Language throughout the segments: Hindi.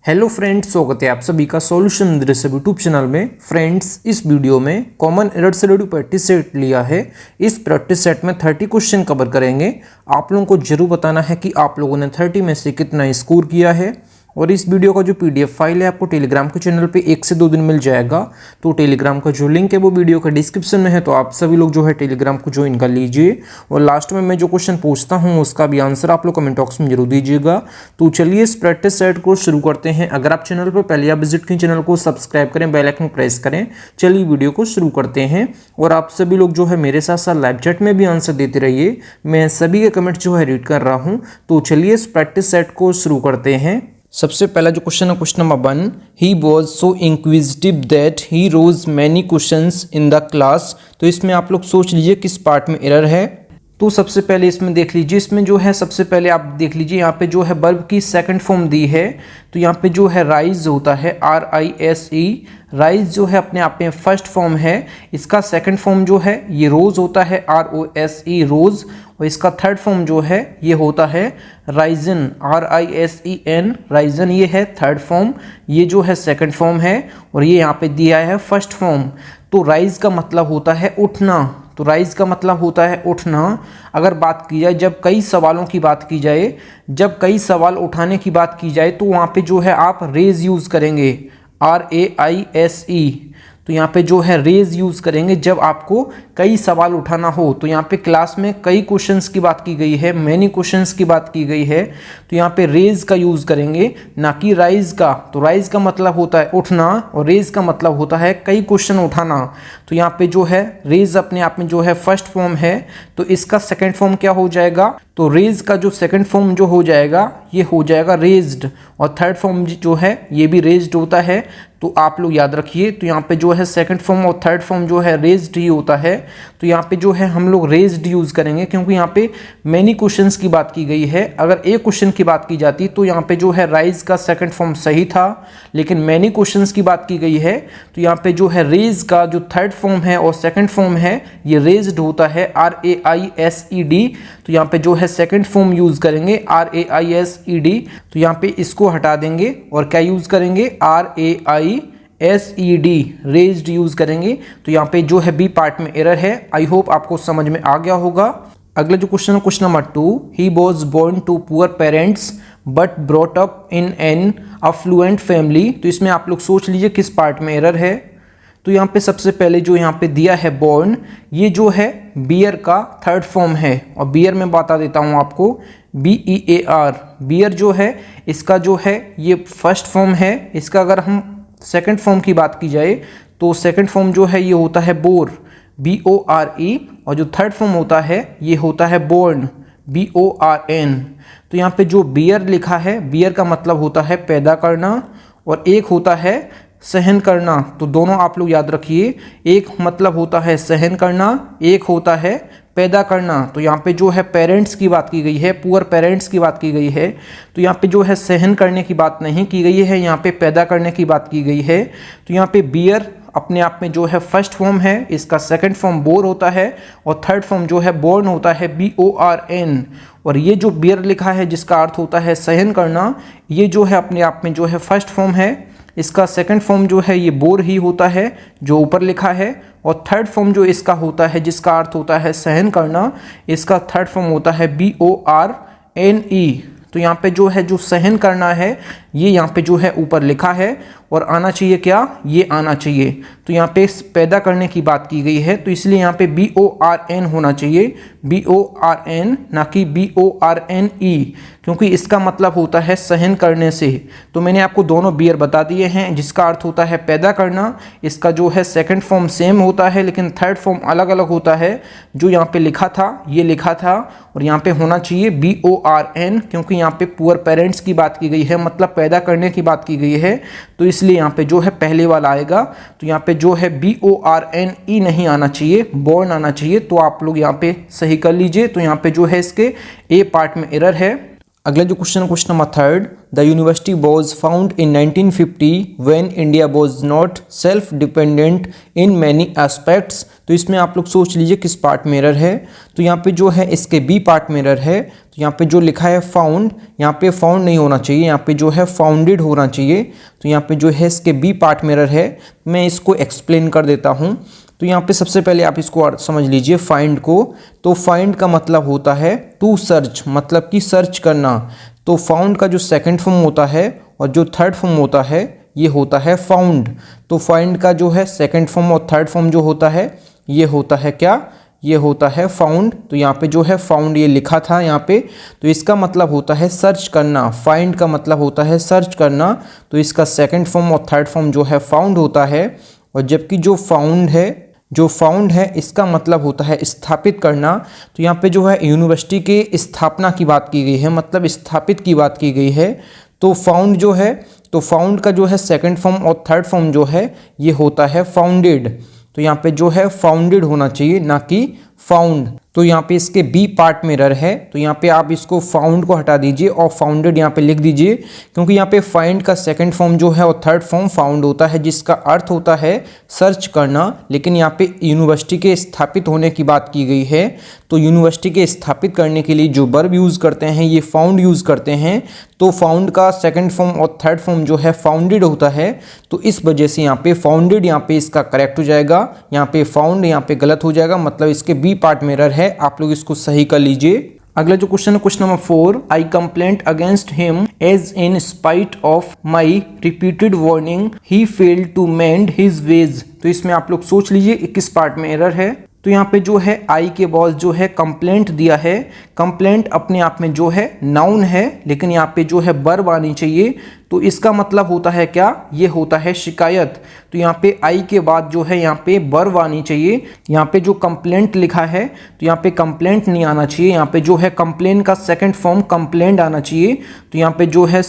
हेलो फ्रेंड्स, स्वागत है आप सभी का सॉल्यूशन दृश्य यूट्यूब चैनल में। फ्रेंड्स, इस वीडियो में कॉमन एरर से रिलेटेड प्रैक्टिस सेट लिया है। इस प्रैक्टिस सेट में 30 क्वेश्चन कवर करेंगे। आप लोगों को जरूर बताना है कि आप लोगों ने 30 में से कितना स्कोर किया है। और इस वीडियो का जो पीडीएफ फाइल है आपको टेलीग्राम के चैनल पे 1 से 2 दिन मिल जाएगा। तो टेलीग्राम का जो लिंक है वो वीडियो का डिस्क्रिप्शन में है, तो आप सभी लोग जो है टेलीग्राम को ज्वाइन कर लीजिए। और लास्ट में मैं जो क्वेश्चन पूछता हूँ उसका भी आंसर आप लोग कमेंट बॉक्स में जरूर दीजिएगा। तो चलिए इस प्रैक्टिस सेट को शुरू करते हैं। अगर आप चैनल पर पहले आप विजिट करें, चैनल को सब्सक्राइब करें, बेल आइकन प्रेस करें। चलिए वीडियो को शुरू करते हैं। और आप सभी लोग जो है मेरे साथ साथ लाइव चैट में भी आंसर देते रहिए। मैं सभी के कमेंट जो है रीड कर रहा हूँ। तो चलिए इस प्रैक्टिस सेट को शुरू करते हैं। सबसे पहला जो क्वेश्चन है question number 1, he was so inquisitive that he rose many questions in the class. तो इसमें आप लोग सोच लीजिए किस पार्ट में एरर है। तो सबसे पहले इसमें देख लीजिए, इसमें जो है सबसे पहले आप देख लीजिए यहाँ पे जो है वर्ब की सेकंड फॉर्म दी है। तो यहाँ पे जो है राइज होता है RISE, राइज जो है अपने आप में फर्स्ट फॉर्म है। इसका सेकंड फॉर्म जो है ये रोज होता है ROSE, रोज। और इसका थर्ड फॉर्म जो है ये होता है राइजन, RISEN, राइजन। ये है थर्ड फॉर्म, ये जो है सेकंड फॉर्म है। और ये यहाँ पे दिया है फर्स्ट फॉर्म। तो राइज का मतलब होता है उठना। तो राइज का मतलब होता है उठना। अगर बात की जाए, जब कई सवालों की बात की जाए, जब कई सवाल उठाने की बात की जाए, तो वहाँ पे जो है आप रेज यूज़ करेंगे, RAISE। तो यहाँ पे जो है रेज यूज़ करेंगे जब आपको कई सवाल उठाना हो। तो यहाँ पे क्लास में कई क्वेश्चंस की बात की गई है, मैनी क्वेश्चंस की बात की गई है। तो यहाँ पे रेज का यूज़ करेंगे, ना कि राइज का। तो राइज का मतलब होता है उठना और रेज का मतलब होता है कई क्वेश्चन उठाना। तो यहाँ पे जो है रेज अपने आप में जो है फर्स्ट फॉर्म है। तो इसका सेकेंड फॉर्म क्या हो जाएगा? तो रेज का जो सेकंड फॉर्म जो हो जाएगा ये हो जाएगा रेज्ड। और थर्ड फॉर्म जो है ये भी रेज्ड होता है। तो आप लोग याद रखिए। तो यहाँ पे जो है सेकंड फॉर्म और थर्ड फॉर्म जो है रेज्ड ही होता है। तो यहाँ पे जो है हम लोग रेज्ड यूज़ करेंगे, क्योंकि यहाँ पे मैनी क्वेश्चंस की बात की गई है। अगर एक क्वेश्चन की बात की जाती तो यहाँ पे जो है राइज का सेकंड फॉर्म सही था, लेकिन मैनी क्वेश्चंस की बात की गई है। तो यहाँ पे जो है रेज का जो थर्ड फॉर्म है और सेकंड फॉर्म है ये रेज्ड होता है, RAISED। तो यहाँ पे जो है सेकंड फॉर्म यूज़ करेंगे RAISED। तो यहाँ पे इसको हटा देंगे और क्या यूज़ करेंगे? RAISED, रेज्ड यूज़ करेंगे। तो यहाँ पे जो है बी पार्ट में एरर है। आई होप आपको समझ में आ गया होगा। अगला जो क्वेश्चन है question number 2, he was born to poor parents but brought up in an affluent family. तो इसमें आप लोग सोच लीजिए किस पार्ट में एरर है। तो यहाँ पे सबसे पहले जो यहाँ पे दिया है बोर्न, ये जो है बियर का थर्ड फॉर्म है। और बियर मैं बता देता हूँ आपको, BEAR, बियर जो है इसका जो है ये फर्स्ट फॉर्म है। इसका अगर हम सेकंड फॉर्म की बात की जाए तो सेकंड फॉर्म जो है ये होता है बोर, BORE। और जो थर्ड फॉर्म होता है ये होता है बोर्न, BORN। तो यहाँ पे जो बियर लिखा है, बियर का मतलब होता है पैदा करना, और एक होता है सहन करना। तो दोनों आप लोग याद रखिए, एक मतलब होता है सहन करना, एक होता है पैदा करना। तो यहाँ पे जो है पेरेंट्स की बात की गई है, पुअर पेरेंट्स की बात की गई है। तो यहाँ पे जो है सहन करने की बात नहीं की गई है, यहाँ पे पैदा करने की बात की गई है। तो यहाँ पे बियर अपने आप में जो है फर्स्ट फॉर्म है, इसका सेकंड फॉर्म बोर होता है, और थर्ड फॉर्म जो है बोर्न होता है, BORN। और ये जो बियर लिखा है जिसका अर्थ होता है सहन करना, ये जो है अपने आप में जो है फर्स्ट फॉर्म है। इसका सेकंड फॉर्म जो है ये बोर ही होता है जो ऊपर लिखा है। और थर्ड फॉर्म जो इसका होता है जिसका अर्थ होता है सहन करना, इसका थर्ड फॉर्म होता है BORNE। तो यहाँ पे जो है जो सहन करना है ये यहाँ पे जो है ऊपर लिखा है, और आना चाहिए क्या? ये आना चाहिए। तो यहाँ पे पैदा करने की बात की गई है, तो इसलिए यहाँ पे BORN होना चाहिए, BORN, ना कि BORNE, क्योंकि इसका मतलब होता है सहन करने से। तो मैंने आपको दोनों बियर बता दिए हैं, जिसका अर्थ होता है पैदा करना। इसका जो है सेकंड फॉर्म सेम होता है, लेकिन थर्ड फॉर्म अलग अलग होता है। जो यहाँ पे लिखा था ये लिखा था, और यहाँ पे होना चाहिए BORN, क्योंकि यहाँ पे पुअर पेरेंट्स की बात की गई है, मतलब पैदा करने की बात की गई है। तो इसलिए यहाँ पे जो है पहले वाला आएगा। तो यहाँ पे जो है BORNE नहीं आना चाहिए, बोर्न आना चाहिए। तो आप लोग यहाँ पे सही कर लीजिए। तो यहाँ पे जो है इसके ए पार्ट में एरर है। अगला जो question question number 3, the university was found in 1950 when India was not self dependent in many aspects. तो इसमें आप लोग सोच लीजिए किस पार्ट में एरर है। तो यहाँ पे जो है इसके बी पार्ट में एरर है। तो यहाँ पे जो लिखा है फाउंड, यहाँ पे फाउंड नहीं होना चाहिए, यहाँ पे जो है फाउंडेड होना चाहिए। तो यहाँ पे जो है इसके बी पार्ट में एरर है। मैं इसको एक्सप्लेन कर देता हूँ। तो यहाँ पे सबसे पहले आप इसको समझ लीजिए फाइंड को। तो फाइंड का मतलब होता है टू सर्च, मतलब कि सर्च करना। तो फाउंड का जो सेकंड फॉर्म होता है और जो थर्ड फॉर्म होता है ये होता है फाउंड। तो फाइंड का जो है सेकंड फॉर्म और थर्ड फॉर्म जो होता है ये होता है क्या, ये होता है फाउंड। तो यहाँ पे जो है फाउंड ये लिखा था यहाँ पे, तो इसका मतलब होता है सर्च करना। फाइंड का मतलब होता है सर्च करना, तो इसका सेकंड फॉर्म और थर्ड फॉर्म जो है फाउंड होता है। और जबकि जो फाउंड है इसका मतलब होता है स्थापित करना। तो यहाँ पे जो है यूनिवर्सिटी के स्थापना की बात की गई है, मतलब स्थापित की बात की गई है। तो फाउंड जो है, तो फाउंड का जो है सेकंड फॉर्म और थर्ड फॉर्म जो है ये होता है फाउंडेड। तो यहाँ पे जो है फाउंडेड होना चाहिए, ना कि फाउंड। तो यहाँ पे इसके बी पार्ट में एरर है। तो यहाँ पे आप इसको फाउंड को हटा दीजिए और फाउंडेड यहाँ पे लिख दीजिए, क्योंकि यहाँ पे फाइंड का सेकंड फॉर्म जो है और थर्ड फॉर्म फाउंड होता है, जिसका अर्थ होता है सर्च करना। लेकिन यहाँ पे यूनिवर्सिटी के स्थापित होने की बात की गई है। तो यूनिवर्सिटी के स्थापित करने के लिए जो वर्ब यूज़ करते हैं ये फाउंड यूज़ करते हैं। तो फाउंड का सेकंड फॉर्म और थर्ड फॉर्म जो है फाउंडेड होता है। तो इस वजह से यहाँ पे फाउंडेड यहाँ पे इसका करेक्ट हो जाएगा, यहाँ पे फाउंड यहाँ पे गलत हो जाएगा, मतलब इसके बी पार्ट में एरर है। आप लोग इसको सही कर लीजिए। अगला जो क्वेश्चन है question number 4, I complaint against him as in spite of my repeated warning he failed to mend his ways. तो इसमें आप लोग सोच लीजिए किस पार्ट में एरर है। तो यहाँ पे जो है आई के बॉस जो है कंप्लेंट दिया है। कंप्लेंट अपने आप में जो है नाउन है, लेकिन यहाँ पे जो है वर्ब आनी चाहिए। तो इसका मतलब होता है क्या, ये होता है शिकायत। तो यहाँ पे आई के बाद जो है यहाँ पे वर्ब आनी चाहिए। यहाँ पे जो कंप्लेंट लिखा है तो यहाँ पे कंप्लेंट नहीं आना चाहिए, यहाँ पे जो है कंप्लेन का सेकंड फॉर्म कंप्लेंट आना चाहिए। तो यहाँ पे जो है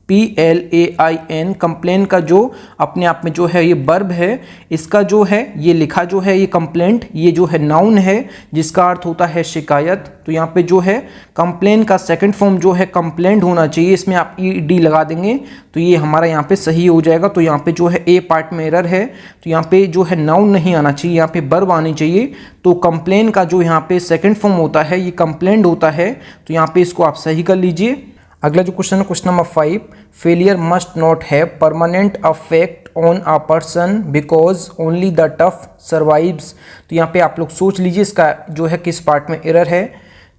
COMPLAIN कंप्लेन का जो अपने आप में जो है ये वर्ब है, इसका जो है ये लिखा जो है ये कंप्लेंट, ये जो है नाउन है जिसका अर्थ होता है शिकायत। तो यहाँ पे जो है कंप्लेन का सेकंड फॉर्म जो है कंप्लेंट होना चाहिए, इसमें आप ED लगा देंगे तो ये हमारा यहाँ पे सही हो जाएगा। तो यहाँ पे जो है ए पार्ट में एरर है। तो यहाँ पे जो है नाउन नहीं आना चाहिए, यहाँ पे वर्ब आनी चाहिए। तो कंप्लेन का जो यहाँ पे सेकंड फॉर्म होता है ये कंप्लेंट होता है। तो यहाँ पे इसको आप सही कर लीजिए। अगला जो क्वेश्चन है question number 5, failure must not have permanent affect on a person because only the tough survives. तो यहाँ पे आप लोग सोच लीजिए इसका जो है किस पार्ट में एरर है।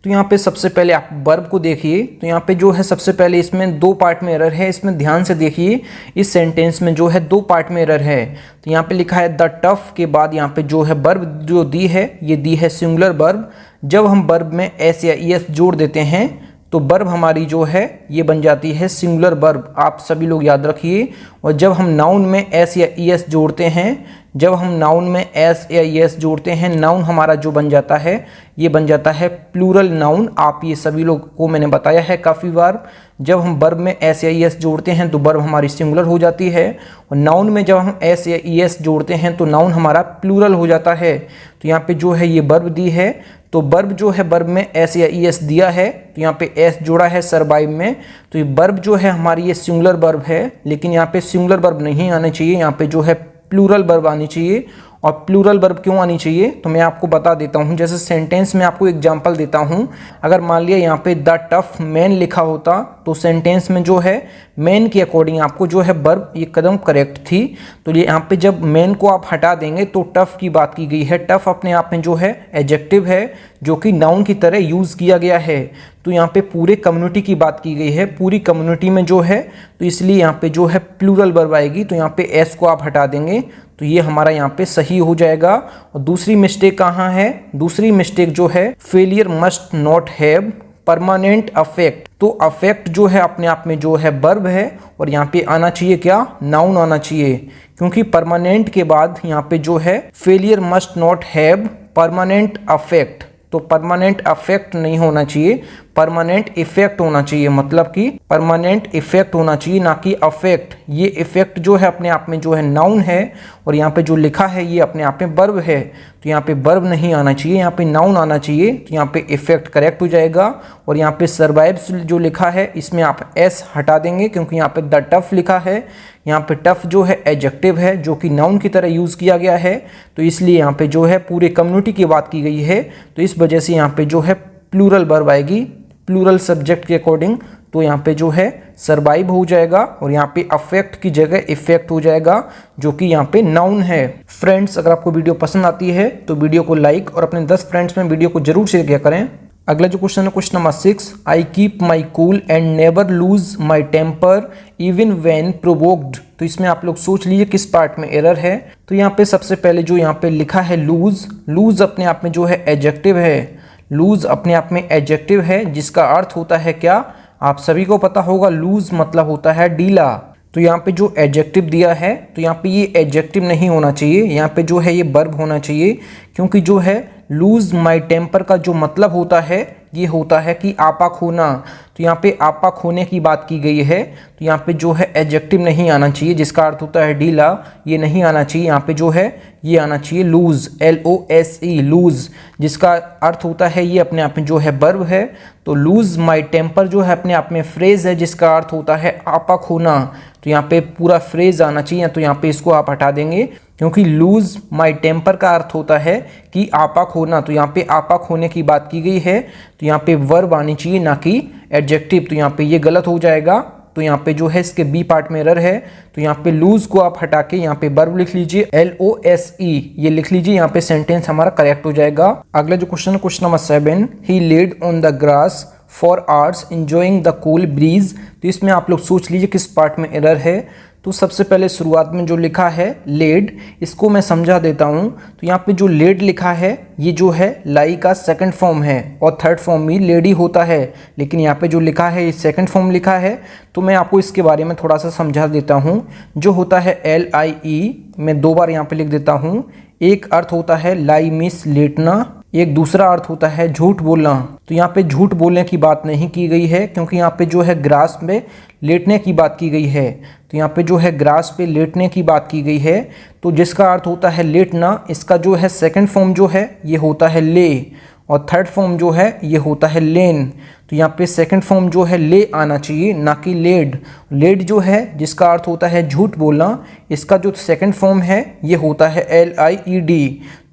तो यहाँ पे सबसे पहले आप वर्ब को देखिए। तो यहाँ पे जो है सबसे पहले इसमें 2 पार्ट में एरर है। इसमें ध्यान से देखिए, इस सेंटेंस में जो है 2 पार्ट में एरर है। तो यहाँ पे लिखा है द टफ के बाद यहाँ पे जो है वर्ब जो दी है ये दी है सिंगुलर वर्ब। जब हम वर्ब में एस या ES जोड़ देते हैं तो वर्ब हमारी जो है ये बन जाती है सिंगुलर वर्ब, आप सभी लोग याद रखिए। और जब हम नाउन में एस या ES जोड़ते हैं, जब हम नाउन में एस या ES जोड़ते हैं, नाउन हमारा जो बन जाता है ये बन जाता है प्लूरल नाउन। आप ये सभी लोग को मैंने बताया है काफ़ी बार। जब हम वर्ब में एस या ES जोड़ते हैं तो वर्ब हमारी सिंगुलर हो जाती है, और नाउन में जब हम एस या ES जोड़ते हैं तो नाउन हमारा प्लूरल हो जाता है। तो यहाँ पे जो है ये वर्ब दी है, तो वर्ब जो है वर्ब में एस या ES दिया है, तो यहाँ पे एस जोड़ा है सर्वाइव में। तो ये वर्ब जो है हमारी ये सिंगुलर वर्ब है, लेकिन यहाँ पे सिंगुलर वर्ब नहीं आना चाहिए, यहाँ पे जो है प्लूरल वर्ब आनी चाहिए। और प्लूरल वर्ब क्यों आनी चाहिए तो मैं आपको बता देता हूँ। जैसे सेंटेंस में आपको एग्जांपल देता हूँ। अगर मान लिया यहाँ पे द टफ मैन लिखा होता तो सेंटेंस में जो है मैन के अकॉर्डिंग आपको जो है वर्ब ये कदम करेक्ट थी। तो ये यहाँ पे जब मैन को आप हटा देंगे तो टफ की बात की गई है। टफ अपने आप में जो है एडजेक्टिव है जो कि नाउन की तरह यूज़ किया गया है। तो यहाँ पे पूरे कम्युनिटी की बात की गई है, पूरी कम्युनिटी में जो है, तो इसलिए यहाँ पे जो है प्लूरल वर्ब आएगी। तो यहाँ पे एस को आप हटा देंगे तो ये हमारा यहाँ पे सही हो जाएगा। और दूसरी मिस्टेक कहाँ है, दूसरी मिस्टेक जो है failure must not have permanent affect. तो अफेक्ट जो है अपने आप में जो है वर्ब है, और यहाँ पे आना चाहिए क्या, नाउन आना चाहिए, क्योंकि परमानेंट के बाद यहाँ पे जो है failure must not have permanent affect. तो परमानेंट अफेक्ट नहीं होना चाहिए, परमानेंट इफेक्ट होना चाहिए, मतलब कि परमानेंट इफेक्ट होना चाहिए, ना कि अफेक्ट। ये इफेक्ट जो है अपने आप में जो है नाउन है, और यहाँ पे जो लिखा है ये अपने आप में वर्ब है, तो यहाँ पे वर्ब नहीं आना चाहिए, यहाँ पे नाउन आना चाहिए। तो यहाँ पे इफेक्ट करेक्ट हो जाएगा। और यहाँ पे सर्वाइव्स जो लिखा है इसमें आप एस हटा देंगे, क्योंकि यहाँ पे द टफ लिखा है। यहाँ पे टफ जो है एडजेक्टिव है, जो कि नाउन की तरह यूज़ किया गया है, तो इसलिए यहाँ पे जो है पूरे कम्युनिटी की बात की गई है, तो इस वजह से यहाँ पे जो है प्लूरल वर्ब आएगी, प्लूरल सब्जेक्ट के अकॉर्डिंग। तो यहाँ पे जो है सर्वाइव हो जाएगा, और यहाँ पे अफेक्ट की जगह इफेक्ट हो जाएगा, जो कि यहाँ पे नाउन है। फ्रेंड्स, अगर आपको वीडियो पसंद आती है तो वीडियो को लाइक और अपने 10 फ्रेंड्स में वीडियो को जरूर शेयर किया करें। अगला जो क्वेश्चन है question number 6, I keep my cool and never lose my temper even when provoked. तो इसमें आप लोग सोच लीजिए किस पार्ट में एरर है। तो यहाँ पे सबसे पहले जो यहाँ पे लिखा है लूज, लूज अपने आप में जो है एडजेक्टिव है, लूज अपने आप में एडजेक्टिव है, जिसका अर्थ होता है क्या, आप सभी को पता होगा, लूज मतलब होता है ढीला। तो यहाँ पे जो एडजेक्टिव दिया है, तो यहाँ पे ये एडजेक्टिव नहीं होना चाहिए, यहाँ पे जो है ये वर्ब होना चाहिए, क्योंकि जो है लूज माई टेम्पर का जो मतलब होता है ये होता है कि आपा खोना। तो यहाँ पे आपा खोने की बात की गई है, तो यहाँ पे जो है एडजेक्टिव नहीं आना चाहिए, जिसका अर्थ होता है ढीला, ये नहीं आना चाहिए। यहाँ पे जो है ये आना चाहिए लूज, LOSE, लूज, जिसका अर्थ होता है ये अपने आप में जो है वर्ब है। तो लूज माई टेम्पर जो है अपने आप में फ्रेज है, जिसका अर्थ होता है आपा खोना। तो यहाँ पे पूरा फ्रेज आना चाहिए, तो यहाँ पे इसको आप हटा देंगे, क्योंकि लूज माई टेम्पर का अर्थ होता है कि आपा खोना। तो यहाँ पे आपा खोने की बात की गई है, तो यहाँ पे वर्ब आनी चाहिए, ना कि एडजेक्टिव। तो यहाँ पे ये गलत हो जाएगा। तो यहाँ पे जो है इसके बी पार्ट में एरर है, तो यहाँ पे लूज को आप हटा के यहाँ पे वर्ब लिख लीजिए, LOSE ये लिख लीजिए, यहाँ पे सेंटेंस हमारा करेक्ट हो जाएगा। अगला जो क्वेश्चन है question number 7, he laid on the grass for hours enjoying the cool bridge. तो इसमें आप लोग सोच लीजिए किस पार्ट में एरर है। तो सबसे पहले शुरुआत में जो लिखा है लेड, इसको मैं समझा देता हूँ। तो यहाँ पे जो लेड लिखा है ये जो है लाई का सेकंड फॉर्म है, और थर्ड फॉर्म भी लेडी होता है, लेकिन यहाँ पे जो लिखा है ये सेकंड फॉर्म लिखा है। तो मैं आपको इसके बारे में थोड़ा सा समझा देता हूँ। जो होता है LIE, मैं 2 बार यहाँ पे लिख देता हूँ। एक अर्थ होता है लाई मीन्स लेटना, एक दूसरा अर्थ होता है झूठ बोलना। तो यहाँ पे झूठ बोलने की बात नहीं की गई है, क्योंकि यहाँ पे जो है ग्रास में लेटने की बात की गई है। तो यहाँ पे जो है ग्रास पे लेटने की बात की गई है, तो जिसका अर्थ होता है लेटना, इसका जो है सेकंड फॉर्म जो है ये होता है ले, और थर्ड फॉर्म जो है ये होता है लेन। तो यहाँ पे सेकंड फॉर्म जो है ले आना चाहिए, ना कि लेड। लेड जो है जिसका अर्थ होता है झूठ बोलना, इसका जो सेकंड फॉर्म है ये होता है LIED।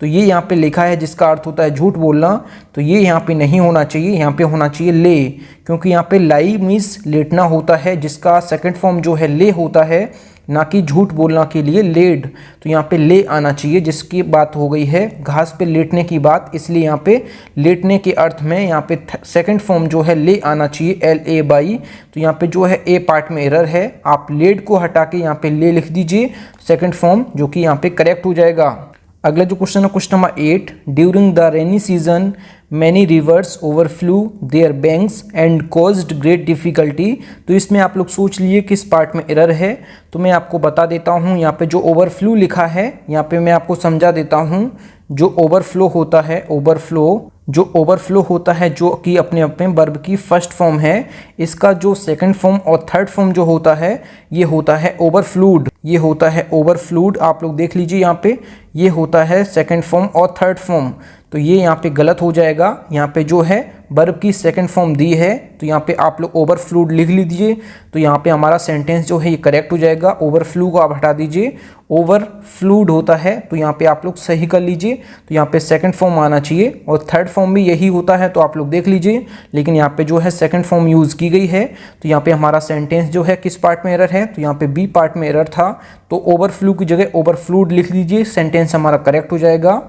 तो ये यहाँ पे लिखा है जिसका अर्थ होता है झूठ बोलना, तो ये यहाँ पे नहीं होना चाहिए, यहाँ पे होना चाहिए ले, क्योंकि यहाँ पे लाई मीन्स लेटना होता है, जिसका सेकंड फॉर्म जो है ले होता है, ना कि झूठ बोलना के लिए लेड। तो यहाँ पे ले आना चाहिए, जिसकी बात हो गई है घास पे लेटने की बात, इसलिए यहाँ पे लेटने के अर्थ में यहाँ पे सेकंड फॉर्म जो है ले आना चाहिए, LA/। तो यहाँ पे जो है ए पार्ट में एरर है, आप लेड को हटा के यहाँ पे ले लिख दीजिए सेकंड फॉर्म, जो कि यहाँ पे करेक्ट हो जाएगा। अगला जो क्वेश्चन है question number 8, during the rainy season many rivers overflow their banks and caused great difficulty. तो इसमें आप लोग सोच लीजिए किस पार्ट में एरर है। तो मैं आपको बता देता हूँ, यहाँ पे जो ओवरफ्लू लिखा है यहाँ पे मैं आपको समझा देता हूँ। जो ओवरफ्लो होता है, जो ओवरफ्लो होता है, जो कि अपने अपने वर्ब की फर्स्ट फॉर्म है, इसका जो सेकंड फॉर्म और थर्ड फॉर्म जो होता है ये होता है ओवरफ्लूड, ये होता है ओवरफ्लूड। आप लोग देख लीजिए यहाँ पे ये होता है सेकंड फॉर्म और थर्ड फॉर्म, तो ये यहाँ पे गलत हो जाएगा। यहाँ पे जो है वर्ब की सेकंड फॉर्म दी है, तो यहाँ पे आप लोग ओवरफ्लूड लिख लीजिए, तो यहाँ पे हमारा सेंटेंस जो है ये करेक्ट हो जाएगा। ओवरफ्लू को आप हटा दीजिए, ओवरफ्लूड होता है, तो यहाँ पे आप लोग सही कर लीजिए। तो यहाँ पे सेकंड फॉर्म आना चाहिए, और थर्ड फॉर्म भी यही होता है, तो आप लोग देख लीजिए, लेकिन यहाँ पे जो है सेकंड फॉर्म यूज़ की गई है। तो यहाँ पे हमारा सेंटेंस जो है किस पार्ट में एरर है, तो यहाँ पे बी पार्ट में एरर था, तो ओवरफ्लू की जगह ओवरफ्लूड लिख लीजिए, सेंटेंस हमारा करेक्ट हो जाएगा।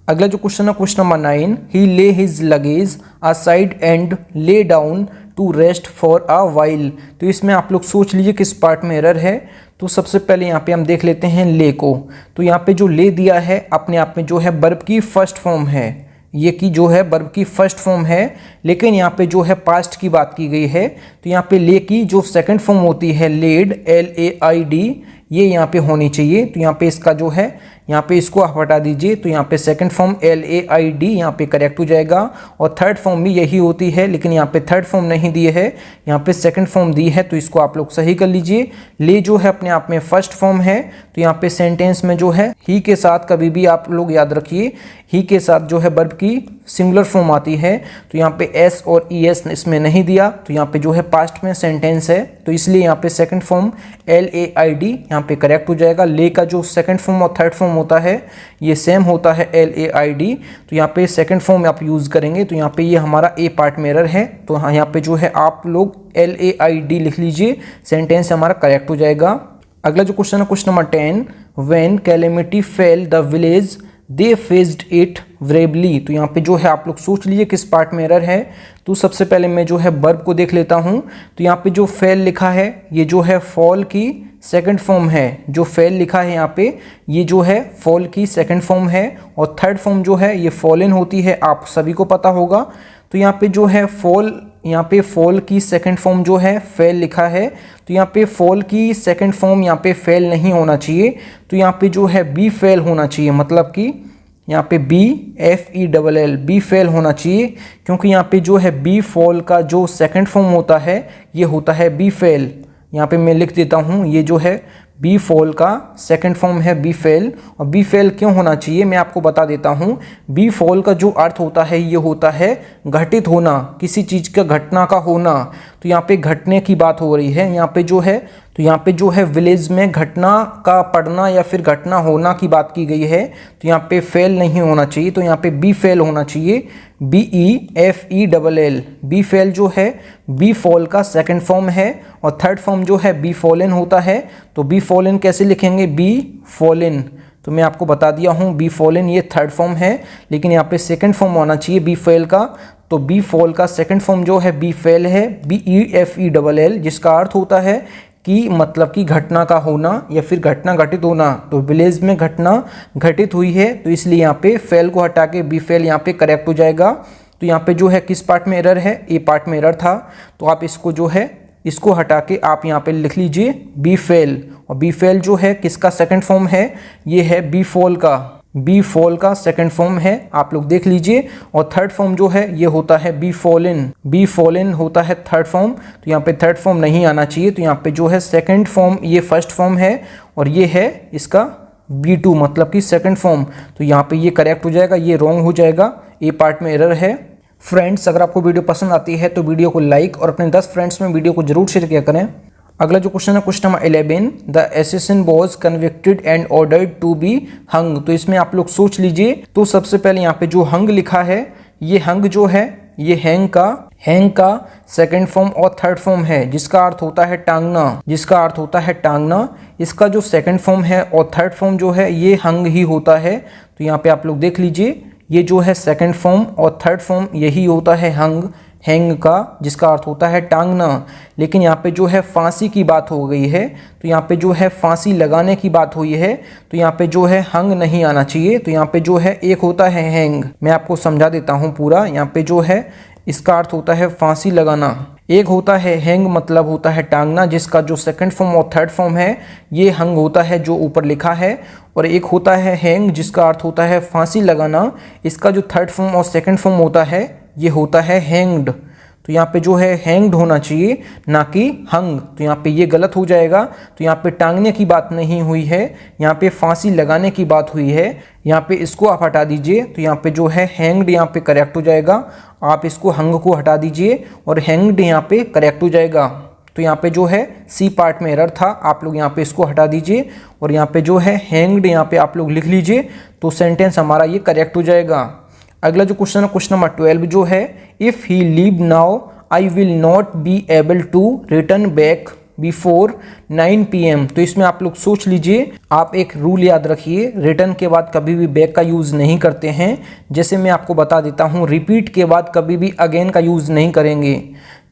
अगला जो क्वेश्चन है question number 9, he lay his luggage aside and lay down to rest for a while. तो इसमें आप लोग सोच लीजिए किस पार्ट में एरर है। तो सबसे पहले यहाँ पे हम देख लेते हैं ले को। तो यहाँ पे जो ले दिया है अपने आप में जो है वर्ब की फर्स्ट फॉर्म है, ये की जो है वर्ब की फर्स्ट फॉर्म है, लेकिन यहाँ पे जो है पास्ट की बात की गई है। तो यहाँ पे ले की जो सेकंड फॉर्म होती है लेड, LAID, ये यहाँ पे होनी चाहिए। तो यहाँ पे इसका जो है यहाँ पे इसको आप हटा दीजिए, तो यहाँ पे सेकंड फॉर्म LAID यहाँ पे करेक्ट हो जाएगा। और थर्ड फॉर्म भी यही होती है, लेकिन यहाँ पे थर्ड फॉर्म नहीं दिए है, यहाँ पे सेकंड फॉर्म दी है, तो इसको आप लोग सही कर लीजिए। ले जो है अपने आप में फर्स्ट फॉर्म है, तो यहाँ पे सेंटेंस में जो है ही के साथ कभी भी आप लोग याद रखिए, ही के साथ जो है वर्ब की सिंगुलर फॉर्म आती है, तो यहाँ पे S और ES इसमें नहीं दिया, तो यहाँ पे जो है पास्ट में सेंटेंस है, तो इसलिए यहाँ पे सेकंड फॉर्म LAID यहाँ पे करेक्ट हो जाएगा। ले का जो सेकंड फॉर्म और थर्ड फॉर्म होता है ये सेम होता है LAID, तो यहाँ पे सेकंड फॉर्म आप यूज़ करेंगे, तो यहाँ पे ये हमारा ए पार्ट में एरर है, तो हाँ यहाँ पे जो है आप लोग LAID लिख लीजिए, सेंटेंस हमारा करेक्ट हो जाएगा। अगला जो क्वेश्चन है question number 10, when calamity fail the village they faced it bravely, तो यहाँ पे जो है आप लोग सोच लीजिए किस पार्ट में एरर है। तो सबसे पहले मैं जो है वर्ब को देख लेता हूँ, तो यहाँ पे जो फेल लिखा है ये जो है फॉल की सेकंड फॉर्म है, जो फेल लिखा है यहाँ पे ये जो है फॉल की सेकंड फॉर्म है, और थर्ड फॉर्म जो है ये फॉलन होती है, आप सभी को पता होगा। तो यहाँ पे जो है फॉल, यहाँ पे फॉल की सेकंड फॉर्म जो है फेल लिखा है, तो यहाँ पे फॉल की सेकंड फॉर्म यहाँ पे फेल नहीं होना चाहिए, तो यहाँ पे जो है बी फेल होना चाहिए, मतलब कि यहाँ पे BFELL बी फेल होना चाहिए, क्योंकि यहाँ पे जो है बी फॉल का जो सेकंड फॉर्म होता है ये होता है बी फेल। यहाँ पे मैं लिख देता हूँ, ये जो है बी फॉल का सेकंड फॉर्म है बी फेल, और बी फेल क्यों होना चाहिए मैं आपको बता देता हूँ। बी फॉल का जो अर्थ होता है ये होता है घटित होना, किसी चीज़ का घटना का होना, तो यहाँ पे घटने की बात हो रही है यहाँ पे जो है, तो यहाँ पे जो है विलेज में घटना का पड़ना या फिर घटना होना की बात की गई है, तो यहाँ पे फेल नहीं होना चाहिए, तो यहाँ पे बी फेल होना चाहिए, BEFELL बी फेल जो है बी फॉल का सेकंड फॉर्म है, और थर्ड फॉर्म जो है बी फॉलन होता है, तो बी फॉलन कैसे लिखेंगे, बी फॉलन, तो मैं आपको बता दिया हूँ बी फॉलन ये थर्ड फॉर्म है, लेकिन यहाँ पे सेकंड फॉर्म होना चाहिए बी फेल का, तो बी फॉल का सेकंड फॉर्म जो है बी फेल है, BEFELL, जिसका अर्थ होता है कि मतलब कि घटना का होना या फिर घटना घटित होना, तो विलेज में घटना घटित हुई है, तो इसलिए यहाँ पे फेल को हटा के बी फेल यहाँ पे करेक्ट हो जाएगा। तो यहाँ पे जो है किस पार्ट में एरर है, ए पार्ट में एरर था, तो आप इसको जो है इसको हटा के आप यहाँ पे लिख लीजिए बी फेल, और बी फेल जो है किसका सेकंड फॉर्म है, ये है बी फॉल का, बी फॉल का सेकंड फॉर्म है, आप लोग देख लीजिए। और थर्ड फॉर्म जो है ये होता है बी फॉलन, बी फॉलन होता है थर्ड फॉर्म, तो यहाँ पे थर्ड फॉर्म नहीं आना चाहिए, तो यहाँ पे जो है सेकंड फॉर्म ये फर्स्ट फॉर्म है, और ये है इसका B2 मतलब कि सेकंड फॉर्म, तो यहाँ पे ये करेक्ट हो जाएगा, ये रॉन्ग हो जाएगा, ए पार्ट में एरर है। फ्रेंड्स अगर आपको वीडियो पसंद आती है तो वीडियो को लाइक और अपने 10 फ्रेंड्स में वीडियो को जरूर शेयर किया करें। अगला जो क्वेश्चन है question number 11, the assassin was convicted and ordered to be hung, तो इसमें आप लोग सोच लीजिए। तो सबसे पहले यहाँ पे जो हंग लिखा है, ये हंग जो है ये हैंग का सेकंड फॉर्म और थर्ड फॉर्म है, जिसका अर्थ होता है टांगना, जिसका अर्थ होता है टांगना। इसका जो सेकंड फॉर्म है और थर्ड फॉर्म जो है ये हंग ही होता है, तो यहाँ पे आप लोग देख लीजिए, ये जो है सेकंड फॉर्म और थर्ड फॉर्म यही होता है हंग, हैंग का, जिसका अर्थ होता है टांगना। लेकिन यहाँ पे जो है फांसी की बात हो गई है, तो यहाँ पे जो है फांसी लगाने की बात हुई है, तो यहाँ पे जो है हंग नहीं आना चाहिए, तो यहाँ पे जो है एक होता है हैंग, मैं आपको समझा देता हूँ पूरा। यहाँ पे जो है इसका अर्थ होता है फांसी लगाना, एक होता है हैंग मतलब होता है टांगना, जिसका जो सेकंड फॉर्म और थर्ड फॉर्म है ये हंग होता है जो ऊपर लिखा है, और एक होता है हैंग जिसका अर्थ होता है फांसी लगाना, इसका जो थर्ड फॉर्म और सेकंड फॉर्म होता है ये होता है हैंग्ड। तो यहाँ पे जो है हैंग्ड होना चाहिए ना कि हंग, तो यहाँ पे ये गलत हो जाएगा। तो यहाँ पे टांगने की बात नहीं हुई है, यहाँ पे फांसी लगाने की बात हुई है। यहाँ पे इसको आप हटा दीजिए, तो यहाँ पे जो है हैंग्ड यहाँ पे करेक्ट हो जाएगा। आप इसको हंग को हटा दीजिए और हैंग्ड यहाँ पे करेक्ट हो जाएगा। तो यहाँ पे जो है सी पार्ट में एरर था, आप लोग यहाँ पे इसको हटा दीजिए और यहाँ पे जो है हैंग्ड यहाँ पे आप लोग लिख लीजिए, तो सेंटेंस हमारा ये करेक्ट हो जाएगा। अगला जो क्वेश्चन है क्वेश्चन नंबर 12 जो है, if he leave now I will not be able to return back before 9 PM। तो इसमें आप लोग सोच लीजिए, आप एक रूल याद रखिए, रिटर्न के बाद कभी भी बैक का यूज़ नहीं करते हैं। जैसे मैं आपको बता देता हूँ, रिपीट के बाद कभी भी अगेन का यूज़ नहीं करेंगे।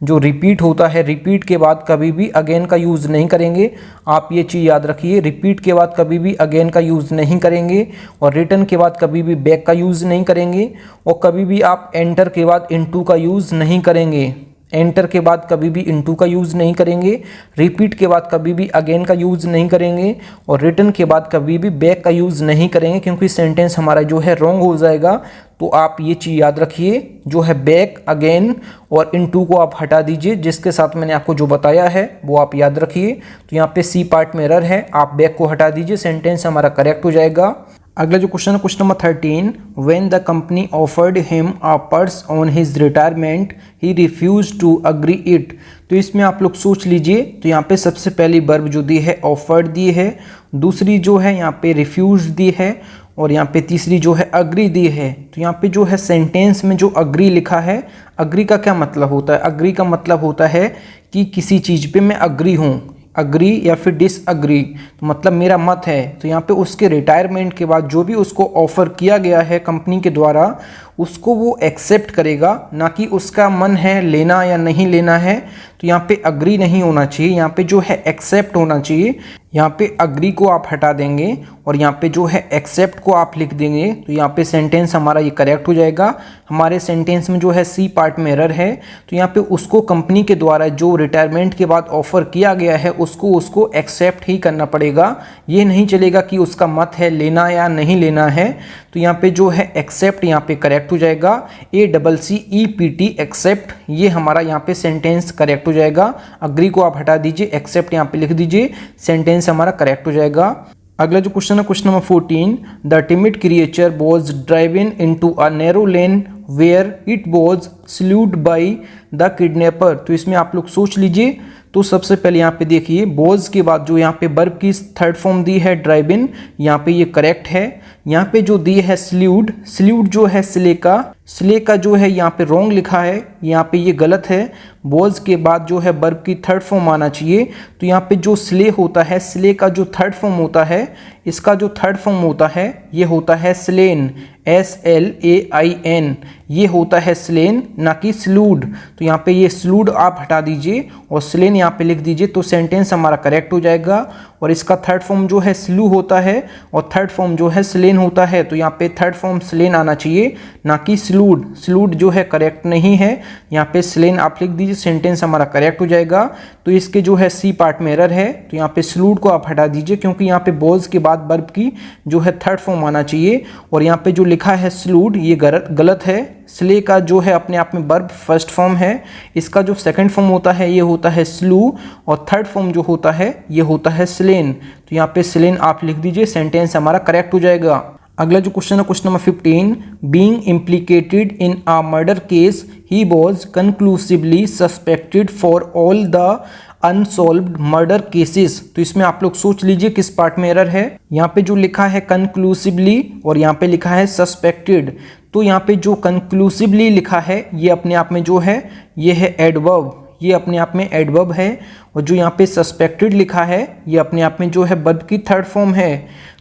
जो रिपीट होता है, रिपीट के बाद कभी भी अगेन का यूज़ नहीं करेंगे। आप ये चीज़ याद रखिए, रिपीट के बाद कभी भी अगेन का यूज़ नहीं करेंगे, और रिटर्न के बाद कभी भी बैक का यूज़ नहीं करेंगे, और कभी भी आप एंटर के बाद इनटू का यूज़ नहीं करेंगे। एंटर के बाद कभी भी इनटू का यूज़ नहीं करेंगे, रिपीट के बाद कभी भी अगेन का यूज़ नहीं करेंगे और रिटर्न के बाद कभी भी बैक का यूज़ नहीं करेंगे, क्योंकि सेंटेंस हमारा जो है रॉन्ग हो जाएगा। तो आप ये चीज़ याद रखिए, जो है बैक, अगेन और इनटू को आप हटा दीजिए, जिसके साथ मैंने आपको जो बताया है वो आप याद रखिए। तो यहाँ पे सी पार्ट में एरर है, आप बैक को हटा दीजिए, सेंटेंस हमारा करेक्ट हो जाएगा। अगला जो क्वेश्चन है question number 13, when the company offered him a purse on his retirement he refuse to agree it. तो इसमें आप लोग सोच लीजिए, तो यहाँ पे सबसे पहली वर्ब जो दी है ऑफर्ड दी है, दूसरी जो है यहाँ पे रिफ्यूज दी है और यहाँ पे तीसरी जो है अग्री दी है। तो यहाँ पे जो है सेंटेंस में जो अग्री लिखा है, अग्री का क्या मतलब होता है? अग्री का मतलब होता है कि किसी चीज़ पे मैं अग्री हूँ, अग्री या फिर डिसअग्री, तो मतलब मेरा मत है। तो यहाँ पे उसके रिटायरमेंट के बाद जो भी उसको ऑफ़र किया गया है कंपनी के द्वारा, उसको वो एक्सेप्ट करेगा, ना कि उसका मन है लेना या नहीं लेना है। तो यहाँ पे अग्री नहीं होना चाहिए, यहाँ पे जो है एक्सेप्ट होना चाहिए। यहाँ पे अग्री को आप हटा देंगे और यहाँ पे जो है एक्सेप्ट को आप लिख देंगे, तो यहाँ पे सेंटेंस हमारा ये करेक्ट हो जाएगा। हमारे सेंटेंस में जो है सी पार्ट में एरर है, तो यहाँ पे उसको कंपनी के द्वारा जो रिटायरमेंट के बाद ऑफर किया गया है उसको एक्सेप्ट ही करना पड़ेगा। ये नहीं चलेगा कि उसका मत है लेना या नहीं लेना है। तो यहाँ पे जो है एक्सेप्ट यहाँ पे करेक्ट हो जाएगा, ACCEPT एक्सेप्ट, ये हमारा यहाँ पे सेंटेंस करेक्ट हो जाएगा। अग्री को आप हटा दीजिए, एक्सेप्ट यहाँ पे लिख दीजिए, सेंटेंस हमारा करेक्ट हो जाएगा। अगला जो क्वेश्चन है question number 14, the timid creature was driven into a narrow lane where it was slewed by the kidnapper. तो इसमें आप लोग सोच लीजिए। तो सबसे पहले यहाँ पे देखिए, बोज के बाद जो यहाँ पे वर्ब की थर्ड फॉर्म दी है ड्राइविन, यहाँ पे ये करेक्ट है। यहाँ पे जो दी है स्ल्यूड, स्ल्यूड जो है स्ले का जो है यहाँ पे रॉन्ग लिखा है, यहाँ पे ये गलत है। बोज के बाद जो है वर्ब की थर्ड फॉर्म आना चाहिए। तो यहाँ पे जो स्ले होता है, स्ले का जो थर्ड फॉर्म होता है, इसका जो थर्ड फॉर्म होता है ये होता है स्लेन, SLAIN, ये होता है स्लेन, ना कि स्लूड। तो यहाँ पे ये स्लूड आप हटा दीजिए और स्लेन यहाँ पे लिख दीजिए, तो सेंटेंस हमारा करेक्ट हो जाएगा। और इसका थर्ड फॉर्म जो है स्लू होता है और थर्ड फॉर्म जो है स्लेन होता है, तो यहाँ पे थर्ड फॉर्म स्लेन आना चाहिए, ना कि स्लूड। स्लूड जो है करेक्ट नहीं है, यहाँ पे स्लेन आप लिख दीजिए, सेंटेंस हमारा करेक्ट हो जाएगा। तो इसके जो है सी पार्ट में एरर है, तो यहाँ पे स्लूड को आप हटा दीजिए, क्योंकि यहाँ पे बोज के बाद वर्ब की जो है थर्ड फॉर्म आना चाहिए। और यहाँ पे जो लिखा है स्लूड, ये गलत है। स्ले का जो है अपने आप में वर्ब फर्स्ट फॉर्म है, इसका जो सेकंड फॉर्म होता है ये होता है स्लू और थर्ड फॉर्म जो होता है ये होता है स्लेन। तो यहाँ पे स्लेन आप लिख दीजिए, सेंटेंस हमारा करेक्ट हो जाएगा। अगला जो क्वेश्चन है question number 15, being implicated in a murder case he was conclusively suspected for all the unsolved murder cases. तो इसमें आप लोग सोच लीजिए किस पार्ट में एरर है। यहाँ पे जो लिखा है कंक्लूसिवली और यहाँ पे लिखा है सस्पेक्टेड, तो यहाँ पे जो कंक्लूसिवली लिखा है ये अपने आप में जो है ये है एडवर्ब, ये अपने आप में एडवर्ब है। और जो यहाँ पे सस्पेक्टेड लिखा है ये अपने आप में जो है वर्ब की थर्ड फॉर्म है।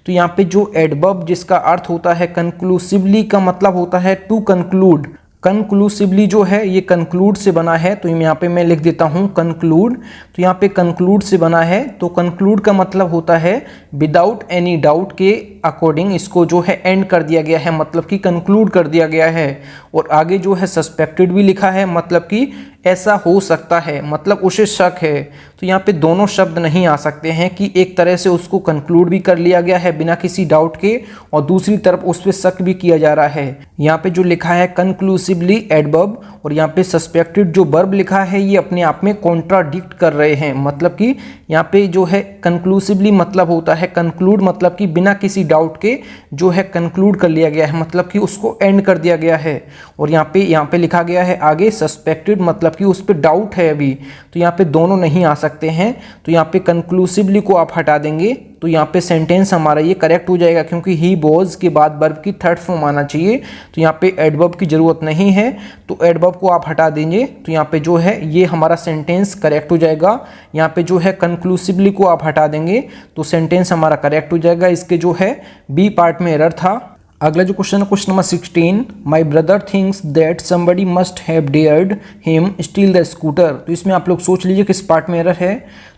तो यहाँ पे जो एडवर्ब जिसका अर्थ होता है कंक्लूसिवली का मतलब होता है टू कंक्लूड। कंक्लूसिवली जो है ये कंक्लूड से बना है, तो यहाँ पे मैं लिख देता हूँ कंक्लूड। तो यहाँ पे कंक्लूड से बना है, तो कंक्लूड का मतलब होता है विदाउट एनी डाउट के अकॉर्डिंग इसको जो है एंड कर दिया गया है, मतलब कि कंक्लूड कर दिया गया है। और आगे जो है सस्पेक्टेड भी लिखा है, मतलब कि ऐसा हो सकता है, मतलब उसे शक है। तो यहाँ पे दोनों शब्द नहीं आ सकते हैं कि एक तरह से उसको कंक्लूड भी कर लिया गया है बिना किसी डाउट के और दूसरी तरफ उस पर शक भी किया जा रहा है। यहाँ पे जो लिखा है कंक्लूसिवली एडवर्ब और यहाँ पे सस्पेक्टेड जो वर्ब लिखा है ये अपने आप में कॉन्ट्राडिक्ट कर रहे हैं, मतलब कि यहाँ पे जो है कंक्लूसिवली मतलब होता है कंक्लूड, मतलब कि बिना किसी डाउट के जो है कंक्लूड कर लिया गया है, मतलब कि उसको एंड कर दिया गया है। और यहाँ पे लिखा गया है आगे सस्पेक्टेड, मतलब कि उस पर डाउट है अभी, तो यहाँ पे दोनों नहीं आ सकते हैं। तो यहाँ पे कंक्लूसिवली को आप हटा देंगे, तो यहाँ पे सेंटेंस हमारा ये करेक्ट हो जाएगा, क्योंकि ही वॉज के बाद वर्ब की थर्ड फॉर्म आना चाहिए। तो यहाँ पे एडवर्ब की ज़रूरत नहीं है, तो एडवर्ब को आप हटा देंगे, तो यहाँ पे जो है ये हमारा सेंटेंस करेक्ट हो जाएगा। यहाँ पे जो है कंक्लूसिवली को आप हटा देंगे, तो सेंटेंस हमारा करेक्ट हो जाएगा। इसके जो है बी पार्ट में एरर था। अगला जो क्वेश्चन है question number 16, my brother thinks that somebody must have dared him steel the scooter. तो इसमें आप लोग सोच लीजिए किस पार्ट में एरर है।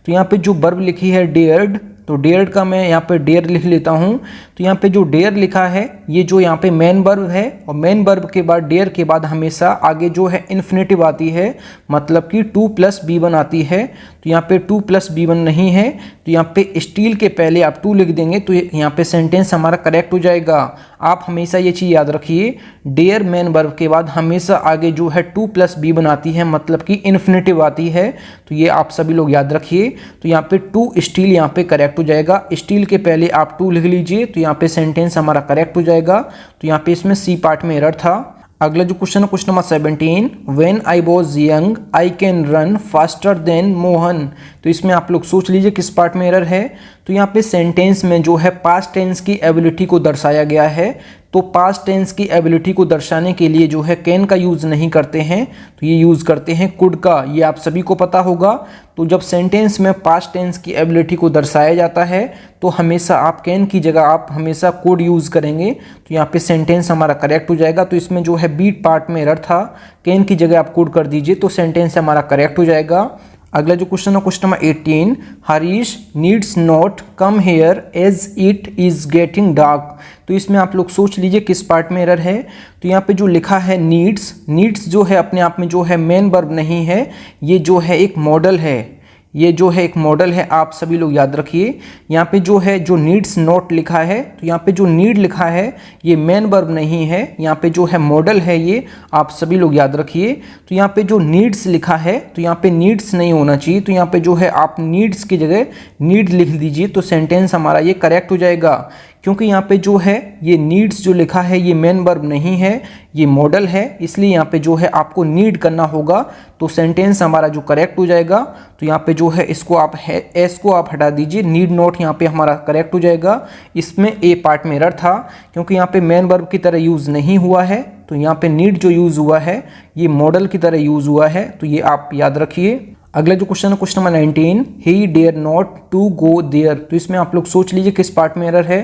तो यहाँ पे जो वर्ब लिखी है डेयर्ड, तो डेयर्ड का मैं यहाँ पे डेयर लिख लेता हूँ। तो यहाँ पे जो डेयर लिखा है ये जो यहाँ पे मेन वर्ब है, और मेन वर्ब के बाद डेयर के बाद हमेशा आगे जो है इन्फिनेटिव आती है, मतलब कि 2 + B1 आती है। तो यहाँ पे 2 + B1 नहीं है, तो यहाँ पे स्टील के पहले आप 2 लिख देंगे तो यहाँ पे सेंटेंस हमारा करेक्ट हो जाएगा। आप हमेशा ये चीज़ याद रखिए, डेयर मेन वर्ब के बाद हमेशा आगे जो है 2 + B1 आती है, मतलब कि इन्फिनेटिव आती है। तो ये आप सभी लोग याद रखिए। तो यहाँ पे 2 स्टील यहाँ पे करेक्ट हो जाएगा, स्टील के पहले आप 2 लिख लीजिए तो यहाँ पे सेंटेंस हमारा करेक्ट हो जाएगा। तो यहाँ पे इसमें सी पार्ट में एरर था। अगला जो क्वेश्चन है question number 17, when I was young I can run faster than Mohan. तो इसमें आप लोग सोच लीजिए किस पार्ट में एरर है। तो यहाँ पे सेंटेंस में जो है पास्ट टेंस की एबिलिटी को दर्शाया गया है, तो पास्ट टेंस की एबिलिटी को दर्शाने के लिए जो है कैन का यूज़ नहीं करते हैं, तो ये यूज़ करते हैं कुड का। ये आप सभी को पता होगा। तो जब सेंटेंस में पास्ट टेंस की एबिलिटी को दर्शाया जाता है तो हमेशा आप कैन की जगह आप हमेशा कुड यूज़ करेंगे, तो यहाँ पे सेंटेंस हमारा करेक्ट हो जाएगा। तो इसमें जो है बीट पार्ट में एरर था, कैन की जगह आप कुड कर दीजिए तो सेंटेंस हमारा करेक्ट हो जाएगा। अगला जो क्वेश्चन है question number 18, Harish needs not come here as it is getting dark. तो इसमें आप लोग सोच लीजिए किस पार्ट में एरर है। तो यहाँ पे जो लिखा है नीड्स जो है अपने आप में जो है मेन वर्ब नहीं है, ये जो है एक मॉडल है, ये जो है एक मॉडल है। आप सभी लोग याद रखिए, यहाँ पे जो है जो नीड्स नॉट लिखा है, तो यहाँ पे जो नीड लिखा है ये मेन वर्ब नहीं है, यहाँ पे जो है मॉडल है, ये आप सभी लोग याद रखिए। तो यहाँ पे जो नीड्स लिखा है तो यहाँ पे नीड्स नहीं होना चाहिए, तो यहाँ पे जो है आप नीड्स की जगह नीड लिख दीजिए तो सेंटेंस हमारा ये करेक्ट हो जाएगा। क्योंकि यहाँ पे जो है ये नीड्स जो लिखा है ये मेन वर्ब नहीं है, ये मॉडल है, इसलिए यहाँ पे जो है आपको नीड करना होगा तो सेंटेंस हमारा जो करेक्ट हो जाएगा। तो यहाँ पे जो है इसको आप एस को आप हटा दीजिए, नीड नॉट यहाँ पे हमारा करेक्ट हो जाएगा। इसमें ए पार्ट में एरर था क्योंकि यहाँ पे मेन वर्ब की तरह यूज़ नहीं हुआ है, तो यहाँ पे नीड जो यूज़ हुआ है ये मॉडल की तरह यूज़ हुआ है, तो ये आप याद रखिए। अगला जो क्वेश्चन है question number 19, he dare not to go there. तो इसमें आप लोग सोच लीजिए किस पार्ट में एरर है।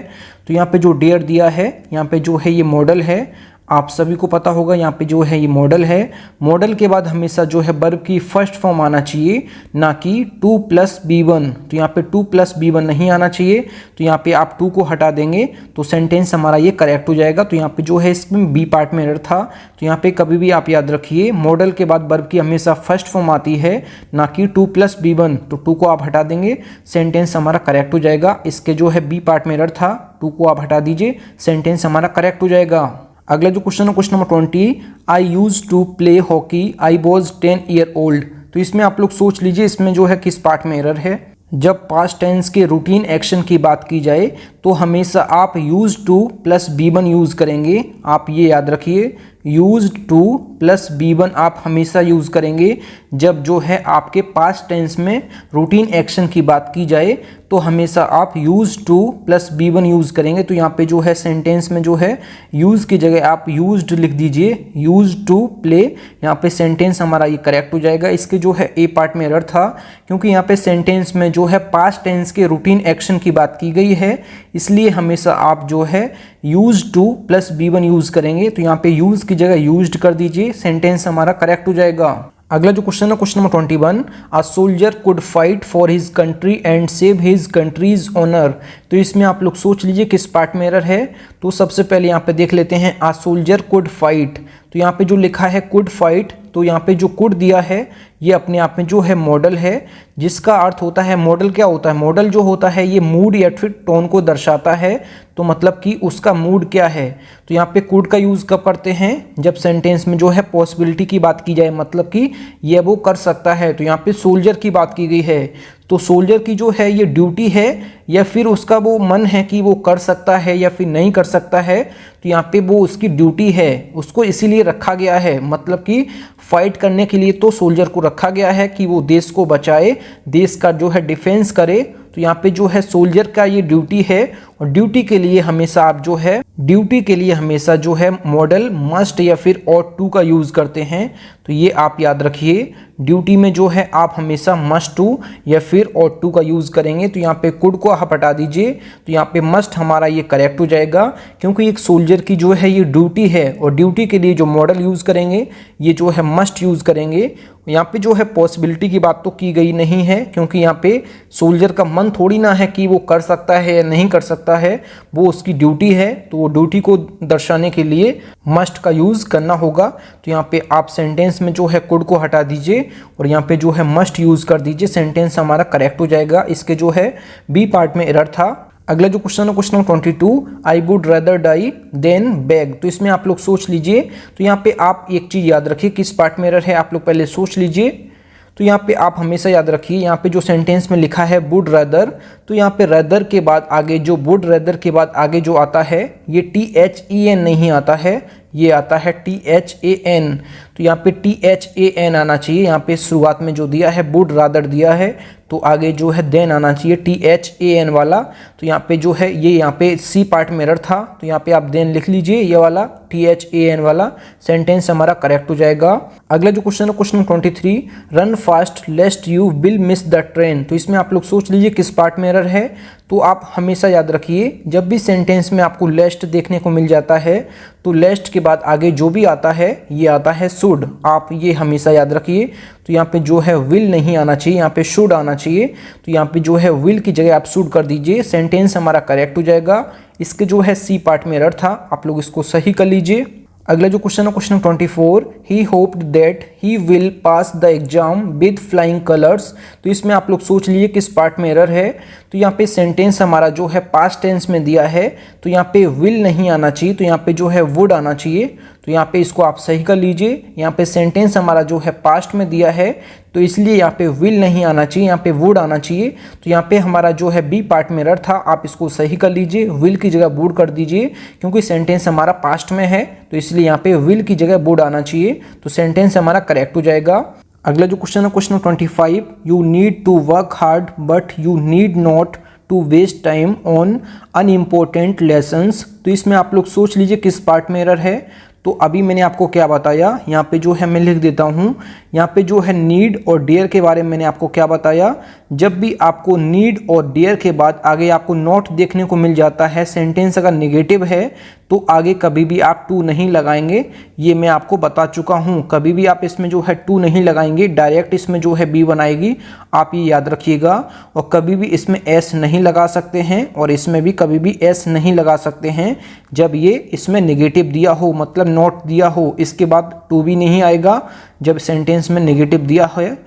तो यहाँ पे जो डेयर दिया है यहाँ पे जो है ये मॉडल है, आप सभी को पता होगा यहाँ पे जो है ये मॉडल है। मॉडल के बाद हमेशा जो है वर्ब की फर्स्ट फॉर्म आना चाहिए, ना कि 2 + B1। तो यहाँ पे 2 + B1 नहीं आना चाहिए, तो यहाँ पे आप 2 को हटा देंगे तो सेंटेंस हमारा ये करेक्ट हो जाएगा। तो यहाँ पे जो है इसमें बी पार्ट में एरर था। तो यहाँ पे कभी भी आप याद रखिए, मॉडल के बाद वर्ब की हमेशा फर्स्ट फॉर्म आती है, ना कि 2 + B1। तो 2 को आप हटा देंगे, सेंटेंस हमारा करेक्ट हो जाएगा। इसके जो है बी पार्ट में एरर था, 2 को आप हटा दीजिए, सेंटेंस हमारा करेक्ट हो जाएगा। अगला जो क्वेश्चन है question number 20, I use to play hockey I was 10 year old. तो इसमें आप लोग सोच लीजिए इसमें जो है किस पार्ट में एरर है। जब पास्ट टेंस के रूटीन एक्शन की बात की जाए तो हमेशा आप यूज टू + B1 यूज़ करेंगे, आप ये याद रखिए। यूज्ड टू + B1 आप हमेशा यूज़ करेंगे जब जो है आपके पास्ट टेंस में रूटीन एक्शन की बात की जाए, तो हमेशा आप यूज्ड टू + B1 यूज़ करेंगे। तो यहाँ पे जो है सेंटेंस में जो है यूज़ की जगह आप यूज्ड लिख दीजिए, यूज्ड टू प्ले, यहाँ पे सेंटेंस हमारा ये करेक्ट हो जाएगा। इसके जो है ए पार्ट में एरर था क्योंकि यहाँ पे सेंटेंस में जो है पास्ट टेंस के रूटीन एक्शन की बात की गई है, इसलिए हमेशा आप जो है यूज्ड टू + B1 यूज़ करेंगे। तो यहाँ पे यूज़ की जगह यूज्ड कर दीजिए, सेंटेंस हमारा करेक्ट हो जाएगा। अगला जो क्वेश्चन है question number 21, a soldier could fight for his country and save his country's honour. तो इसमें आप लोग सोच लीजिए किस पार्ट में एरर है। तो सबसे पहले यहाँ पे देख लेते हैं, अ सोल्जर कुड फाइट। तो यहाँ पे जो लिखा है कुड फाइट, तो यहाँ पे जो कुड दिया है ये अपने आप में जो है मॉडल है, जिसका अर्थ होता है, मॉडल क्या होता है, मॉडल जो होता है ये मूड या फिर टोन को दर्शाता है। तो मतलब कि उसका मूड क्या है। तो यहाँ पे कुड का यूज़ कब करते हैं, जब सेंटेंस में जो है पॉसिबिलिटी की बात की जाए, मतलब कि ये वो कर सकता है। तो यहाँ पे सोल्जर की बात की गई है, तो सोल्जर की जो है ये ड्यूटी है या फिर उसका वो मन है कि वो कर सकता है या फिर नहीं कर सकता है। तो यहाँ पे वो उसकी ड्यूटी है, उसको इसीलिए रखा गया है, मतलब कि फाइट करने के लिए तो सोल्जर को रखा गया है कि वो देश को बचाए, देश का जो है डिफेंस करे। तो यहाँ पे जो है सोल्जर का ये ड्यूटी है, और ड्यूटी के लिए हमेशा आप जो है मॉडल मस्ट या फिर ought to का यूज़ करते हैं। तो ये आप याद रखिए, ड्यूटी में जो है आप हमेशा मस्ट टू या फिर ought to का यूज़ करेंगे। तो यहाँ पे कुड को आप हटा दीजिए, तो यहाँ पे मस्ट हमारा ये करेक्ट हो जाएगा, क्योंकि एक सोल्जर की जो है ये ड्यूटी है और ड्यूटी के लिए जो मॉडल यूज़ करेंगे ये जो है मस्ट यूज़ करेंगे। यहाँ पे जो है पॉसिबिलिटी की बात तो की गई नहीं है, क्योंकि यहाँ पे सोल्जर का मन थोड़ी ना है कि वो कर सकता है या नहीं कर सकता है, वो उसकी ड्यूटी है, तो वो ड्यूटी को दर्शाने के लिए मस्ट का यूज़ करना होगा। तो यहाँ पे आप सेंटेंस में जो है कुड को हटा दीजिए और यहाँ पे जो है मस्ट यूज़ कर दीजिए, सेंटेंस हमारा करेक्ट हो जाएगा। इसके जो है बी पार्ट में एरर था। अगला जो क्वेश्चन है question 22, I would rather die than beg. तो इसमें आप लोग सोच लीजिए, तो यहाँ पे आप एक चीज़ याद रखिए, किस पार्ट में एरर है आप लोग पहले सोच लीजिए। तो यहाँ पे आप हमेशा याद रखिए, यहाँ पे जो सेंटेंस में लिखा है वुड रेदर, तो यहाँ पे रेदर के बाद आगे जो वुड रेदर के बाद आगे जो आता है ये THEN नहीं आता है, ये आता है THAN। तो यहाँ पे THAN आना चाहिए। यहाँ पे शुरुआत में जो दिया है वुड रादर दिया है, तो आगे जो है देन आना चाहिए THAN वाला। तो यहाँ पे जो है ये यहाँ पे सी पार्ट में एरर था, तो यहाँ पे आप देन लिख लीजिए ये वाला THAN वाला, सेंटेंस हमारा करेक्ट हो जाएगा। अगला जो क्वेश्चन है question 23, run fast लेस्ट you will miss the train. तो इसमें आप लोग सोच लीजिए किस पार्ट में एरर है। तो आप हमेशा याद रखिए, जब भी सेंटेंस में आपको लेस्ट देखने को मिल जाता है तो लेस्ट के बाद आगे जो भी आता है ये आता है शुड, आप ये हमेशा याद रखिए। तो यहाँ पे जो है विल नहीं आना चाहिए, यहाँ पे शुड आना चाहिए। तो यहाँ पे जो है विल की जगह आप शुड कर दीजिए, सेंटेंस हमारा करेक्ट हो जाएगा। इसके जो है सी पार्ट में एरर था, आप लोग इसको सही कर लीजिए। अगला जो क्वेश्चन है question 24, he hoped that he will pass the exam with flying colours. तो इसमें आप लोग सोच लीजिए किस पार्ट में एरर है। तो यहाँ पे सेंटेंस हमारा जो है पास्ट टेंस में दिया है, तो यहाँ पे विल नहीं आना चाहिए, तो यहाँ पे जो है वुड आना चाहिए। तो यहाँ पे इसको आप सही कर लीजिए। यहाँ पे सेंटेंस हमारा जो है पास्ट में दिया है, तो इसलिए यहाँ पे विल नहीं आना चाहिए, यहाँ पे वुड आना चाहिए। तो यहाँ पे हमारा जो है बी पार्ट में एरर था, आप इसको सही कर लीजिए, विल की जगह वुड कर दीजिए, क्योंकि सेंटेंस हमारा पास्ट में है, तो इसलिए यहाँ पे विल की जगह वुड आना चाहिए। तो सेंटेंस हमारा करेक्ट हो जाएगा। अगला जो क्वेश्चन है question 25, you need to work hard but you need not to waste time on unimportant lessons. तो इसमें आप लोग सोच लीजिए किस पार्ट में एरर है। तो अभी मैंने आपको क्या बताया, यहाँ पे जो है मैं लिख देता हूँ, यहाँ पे जो है नीड और डेयर के बारे में मैंने आपको क्या बताया। जब भी आपको नीड और डेयर के बाद आगे आपको नॉट देखने को मिल जाता है, सेंटेंस अगर नेगेटिव है तो आगे कभी भी आप टू नहीं लगाएंगे, ये मैं आपको बता चुका हूँ। कभी भी आप इसमें जो है टू नहीं लगाएंगे, डायरेक्ट इसमें जो है B1 आएगी, आप ये याद रखिएगा। और कभी भी इसमें S नहीं लगा सकते हैं और इसमें भी कभी भी S नहीं लगा सकते हैं जब ये इसमें नेगेटिव दिया हो, मतलब नॉट दिया हो। इसके बाद टू भी नहीं आएगा जब सेंटेंस में नेगेटिव दिया है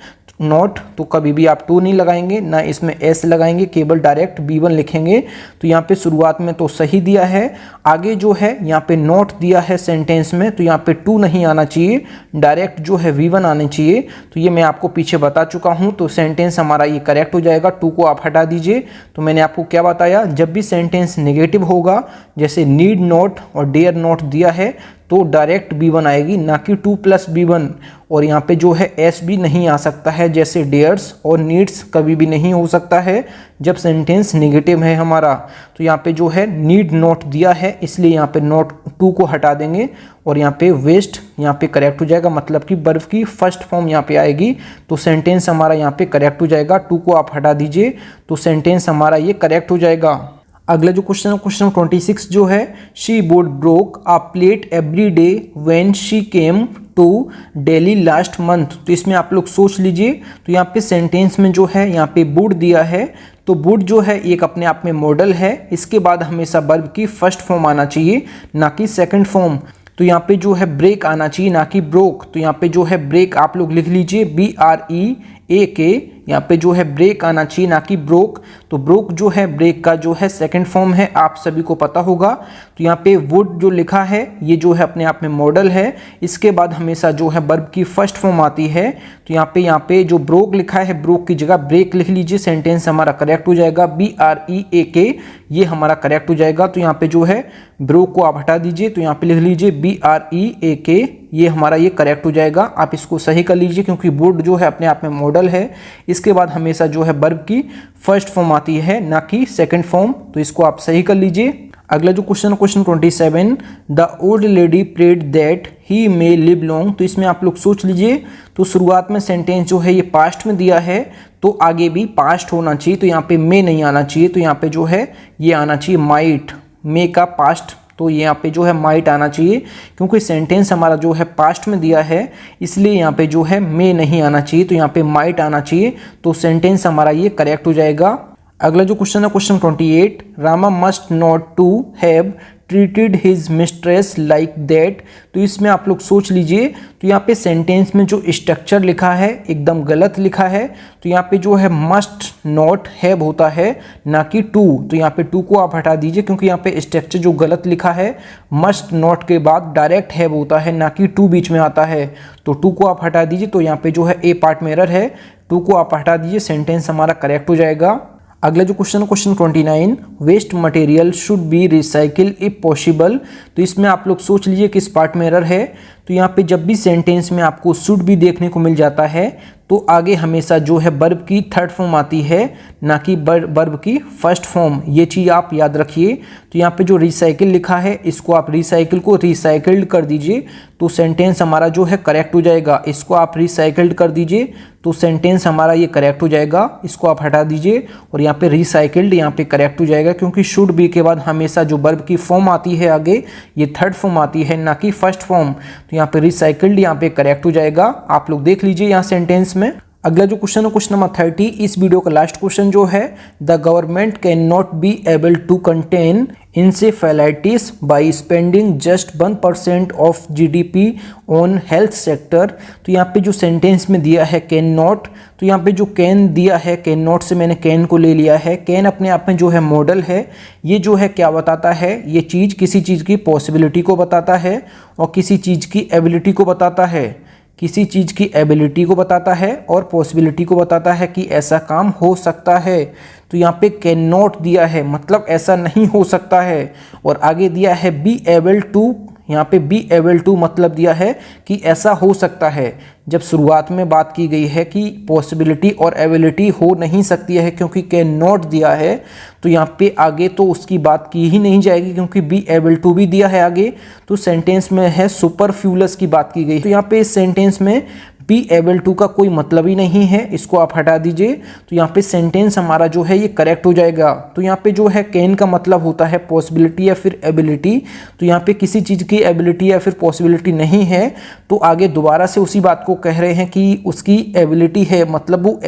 नॉट, तो कभी भी आप टू नहीं लगाएंगे, ना इसमें एस लगाएंगे, केवल डायरेक्ट B1 लिखेंगे। तो यहाँ पे शुरुआत में तो सही दिया है, आगे जो है यहाँ पे नॉट दिया है सेंटेंस में, तो यहाँ पे टू नहीं आना चाहिए, डायरेक्ट जो है V1 आने चाहिए। तो ये मैं आपको पीछे बता चुका हूँ, तो सेंटेंस हमारा ये करेक्ट हो जाएगा। टू को आप हटा दीजिए। तो मैंने आपको क्या बताया, जब भी सेंटेंस नेगेटिव होगा, जैसे नीड नॉट और डेयर नॉट दिया है, तो डायरेक्ट B1 आएगी, ना कि 2 + B1। और यहाँ पे जो है S भी नहीं आ सकता है, जैसे डेयर्स और नीड्स कभी भी नहीं हो सकता है जब सेंटेंस नेगेटिव है हमारा। तो यहाँ पे जो है नीड नॉट दिया है, इसलिए यहाँ पे नॉट 2 को हटा देंगे और यहाँ पे वेस्ट यहाँ पे करेक्ट हो जाएगा, मतलब कि वर्ब की फर्स्ट फॉर्म यहाँ पे आएगी। तो सेंटेंस हमारा यहाँ पे करेक्ट हो जाएगा। 2 को आप हटा दीजिए, तो सेंटेंस हमारा ये करेक्ट हो जाएगा। अगला जो क्वेश्चन है क्वेश्चन 26 जो है, she would broke a plate every day when she came to Delhi last month. तो इसमें आप लोग सोच लीजिए, तो यहाँ पे सेंटेंस में जो है यहाँ पे वुड दिया है, तो वुड जो है एक अपने आप में मॉडल है, इसके बाद हमेशा वर्ब की फर्स्ट फॉर्म आना चाहिए, ना कि सेकंड फॉर्म। तो यहाँ पे जो है ब्रेक आना चाहिए, ना कि ब्रोक। तो यहाँ पे जो है ब्रेक आप लोग लिख लीजिए BREAK, यहाँ पे जो है ब्रेक आना चाहिए, ना कि ब्रोक। तो ब्रोक जो है ब्रेक का जो है सेकंड फॉर्म है, आप सभी को पता होगा। तो यहाँ पे वुड जो लिखा है ये जो है अपने आप में मॉडल है, इसके बाद हमेशा जो है वर्ब की फर्स्ट फॉर्म आती है। तो यहाँ पे जो ब्रोक लिखा है, ब्रोक की जगह ब्रेक लिख लीजिए, सेंटेंस हमारा करेक्ट हो जाएगा। BREAK ये हमारा करेक्ट हो जाएगा। तो यहाँ पे जो है ब्रोक को आप हटा दीजिए, तो यहाँ पे लिख लीजिए BREAK, ये हमारा ये करेक्ट हो जाएगा। आप इसको सही कर लीजिए, क्योंकि वुड जो है अपने आप में मॉडल है, इसके बाद हमेशा जो है वर्ब की फर्स्ट फॉर्म आती है, ना कि सेकंड फॉर्म। तो इसको आप सही कर लीजिए। अगला जो क्वेश्चन है question 27, the old lady prayed that he may live long. तो इसमें आप लोग सोच लीजिए, तो शुरुआत में सेंटेंस जो है ये पास्ट में दिया है, तो आगे भी पास्ट होना चाहिए, तो यहाँ पे मे नहीं आना चाहिए, तो यहाँ पे जो है ये आना चाहिए माइट, मे का पास्ट, तो यहाँ पे जो है माइट आना चाहिए, क्योंकि सेंटेंस हमारा जो है पास्ट में दिया है, इसलिए यहाँ पे जो है मे नहीं आना चाहिए, तो यहाँ पे माइट आना चाहिए, तो सेंटेंस हमारा ये करेक्ट हो जाएगा। अगला जो क्वेश्चन है question 28, Rama must not to have treated his mistress like that. तो इसमें आप लोग सोच लीजिए, तो यहाँ पे सेंटेंस में जो स्ट्रक्चर लिखा है एकदम गलत लिखा है, तो यहाँ पे जो है मस्ट नॉट हैव होता है ना कि टू, तो यहाँ पे टू को आप हटा दीजिए, क्योंकि यहाँ पे स्ट्रक्चर जो गलत लिखा है मस्ट नॉट के बाद डायरेक्ट हैव होता है ना कि टू बीच में आता है, तो टू को आप हटा दीजिए, तो यहाँ पे जो है ए पार्ट में एरर है, टू को आप हटा दीजिए, सेंटेंस हमारा करेक्ट हो जाएगा। अगला जो question question 29, waste material should be recycle if possible. तो इसमें आप लोग सोच लीजिए किस पार्ट में एरर है, तो यहाँ पे जब भी सेंटेंस में आपको शुड भी देखने को मिल जाता है, तो आगे हमेशा जो है वर्ब की थर्ड फॉर्म आती है ना कि वर्ब की फर्स्ट फॉर्म, ये चीज़ आप याद रखिए। तो यहाँ पे जो रिसाइकिल लिखा है, इसको आप रिसाइकिल को रिसाइकिल्ड कर दीजिए, तो सेंटेंस हमारा जो है करेक्ट हो जाएगा। इसको आप रिसाइकिल्ड कर दीजिए, तो सेंटेंस हमारा ये करेक्ट हो जाएगा, इसको आप हटा दीजिए, और यहाँ पे रिसाइकिल्ड यहाँ पे करेक्ट हो जाएगा, क्योंकि शुड बी के बाद हमेशा जो वर्ब की फॉर्म आती है आगे, ये थर्ड फॉर्म आती है ना कि फर्स्ट फॉर्म, तो यहाँ पे रिसाइकिल्ड यहाँ पे करेक्ट हो जाएगा। आप लोग देख लीजिए यहाँ सेंटेंस में। अगला जो क्वेश्चन है क्वेश्चन नंबर 30, इस वीडियो का लास्ट क्वेश्चन जो है, the government can not be able to contain encephalitis by spending just 1% of GDP on health sector. तो यहाँ पे जो सेंटेंस में दिया है कैन नॉट, तो यहाँ पे जो कैन दिया है, कैन नॉट से मैंने कैन को ले लिया है। कैन अपने आप में जो है मॉडल है, ये जो है क्या बताता है, ये चीज़ किसी चीज़ की पॉसिबिलिटी को बताता है और किसी चीज़ की एबिलिटी को बताता है, किसी चीज़ की एबिलिटी को बताता है और पॉसिबिलिटी को बताता है कि ऐसा काम हो सकता है। तो यहाँ पे कैन नॉट दिया है, मतलब ऐसा नहीं हो सकता है, और आगे दिया है बी एबल टू, यहाँ पे बी एबल टू मतलब दिया है कि ऐसा हो सकता है। जब शुरुआत में बात की गई है कि पॉसिबिलिटी और एबिलिटी हो नहीं सकती है, क्योंकि कैन नॉट दिया है, तो यहाँ पे आगे तो उसकी बात की ही नहीं जाएगी, क्योंकि बी एबल टू भी दिया है आगे, तो सेंटेंस में है सुपरफ्यूलस की बात की गई। तो यहाँ पे इस सेंटेंस में बी एबल टू का कोई मतलब ही नहीं है, इसको आप हटा दीजिए, तो यहाँ पे सेंटेंस हमारा जो है ये करेक्ट हो जाएगा। तो यहाँ पे जो है कैन का मतलब होता है पॉसिबिलिटी या फिर एबिलिटी, तो यहाँ पे किसी चीज़ की एबिलिटी या फिर पॉसिबिलिटी नहीं है, तो आगे दोबारा से उसी बात को कह रहे हैं कि उसकी एबिलिटी है, मतलब वो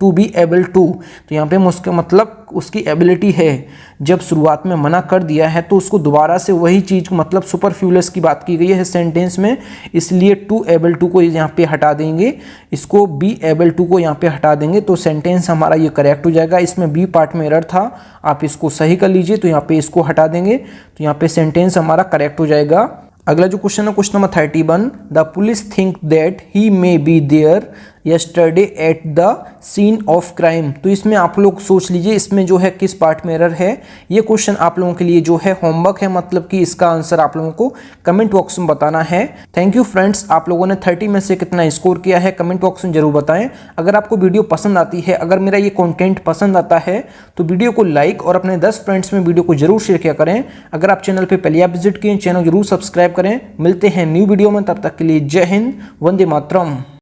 टू बी एबल टू, तो यहाँ पे उसका मतलब उसकी एबिलिटी है। जब शुरुआत में मना कर दिया है, तो उसको दोबारा से वही चीज़ मतलब सुपरफ्यूलस की बात की गई है सेंटेंस में, इसलिए टू एबल टू को यहाँ पे हटा देंगे, इसको बी एबल टू को यहाँ पे हटा देंगे, तो सेंटेंस हमारा ये करेक्ट हो जाएगा। इसमें बी पार्ट में एरर था, आप इसको सही कर लीजिए, तो यहाँ पे इसको हटा देंगे, तो यहाँ पे सेंटेंस हमारा करेक्ट हो जाएगा। अगला जो क्वेश्चन है question number 31, the police think that he may be there yesterday at the scene of crime. तो इसमें आप लोग सोच लीजिए, इसमें जो है किस पार्ट में एरर है। ये क्वेश्चन आप लोगों के लिए जो है होमवर्क है, मतलब कि इसका आंसर आप लोगों को कमेंट बॉक्स में बताना है। थैंक यू फ्रेंड्स, आप लोगों ने 30 में से कितना स्कोर किया है कमेंट बॉक्स में जरूर बताएं। अगर आपको वीडियो पसंद आती है, अगर मेरा ये कंटेंट पसंद आता है, तो वीडियो को लाइक और अपने 10 फ्रेंड्स में वीडियो को जरूर शेयर किया करें। अगर आप चैनल पर पहले आप विजिट किए, चैनल जरूर सब्सक्राइब करें। मिलते हैं न्यू वीडियो में, तब तक के लिए जय हिंद, वंदे मातरम।